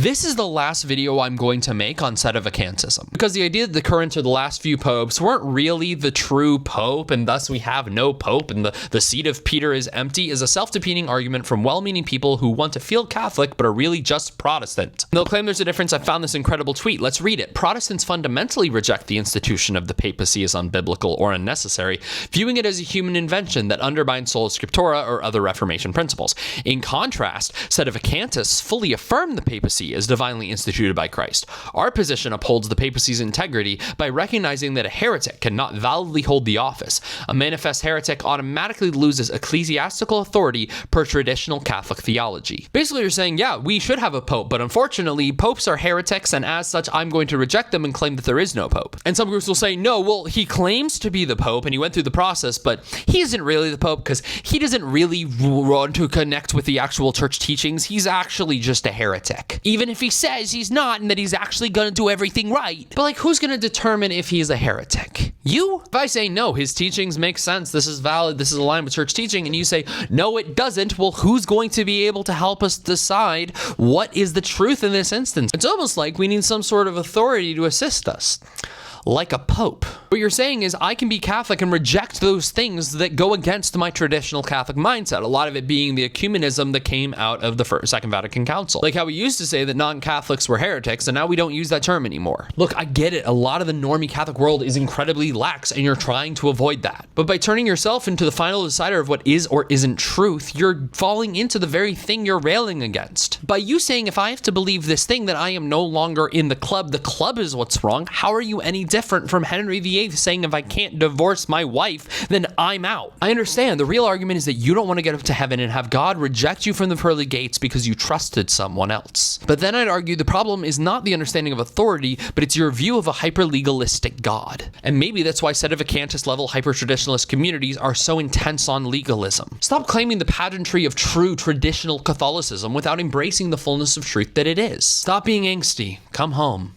This is the last video I'm going to make on sedevacantism, because the idea that the current or the last few popes weren't really the true pope, and thus we have no pope, and the seat of Peter is empty, is a self-defeating argument from well-meaning people who want to feel Catholic but are really just Protestant. They'll claim there's a difference. I found this incredible tweet. Let's read it. Protestants fundamentally reject the institution of the papacy as unbiblical or unnecessary, viewing it as a human invention that undermines sola scriptura or other Reformation principles. In contrast, sedevacantists fully affirm the papacy as divinely instituted by Christ. Our position upholds the papacy's integrity by recognizing that a heretic cannot validly hold the office. A manifest heretic automatically loses ecclesiastical authority per traditional Catholic theology. Basically, you're saying, yeah, we should have a pope, but unfortunately, popes are heretics, and as such, I'm going to reject them and claim that there is no pope. And some groups will say, no, well, he claims to be the pope, and he went through the process, but he isn't really the pope because he doesn't really want to connect with the actual church teachings. He's actually just a heretic. Even if he says he's not and that he's actually going to do everything right. But like, who's going to determine if he's a heretic? You? If I say, no, his teachings make sense, this is valid, this is aligned with church teaching, and you say, no, it doesn't, well, who's going to be able to help us decide what is the truth in this instance? It's almost like we need some sort of authority to assist us. Like a pope. What you're saying is I can be Catholic and reject those things that go against my traditional Catholic mindset. A lot of it being the ecumenism that came out of the Second Vatican Council. Like how we used to say that non-Catholics were heretics, and now we don't use that term anymore. Look, I get it. A lot of the normie Catholic world is incredibly lax, and you're trying to avoid that. But by turning yourself into the final decider of what is or isn't truth, you're falling into the very thing you're railing against. By you saying, if I have to believe this thing, that I am no longer in the club is what's wrong, how are you any different from Henry VIII saying, if I can't divorce my wife, then I'm out? I understand. The real argument is that you don't want to get up to heaven and have God reject you from the pearly gates because you trusted someone else. But then I'd argue the problem is not the understanding of authority, but it's your view of a hyper-legalistic God. And maybe that's why sedevacantist level hyper-traditionalist communities are so intense on legalism. Stop claiming the pageantry of true traditional Catholicism without embracing the fullness of truth that it is. Stop being angsty. Come home.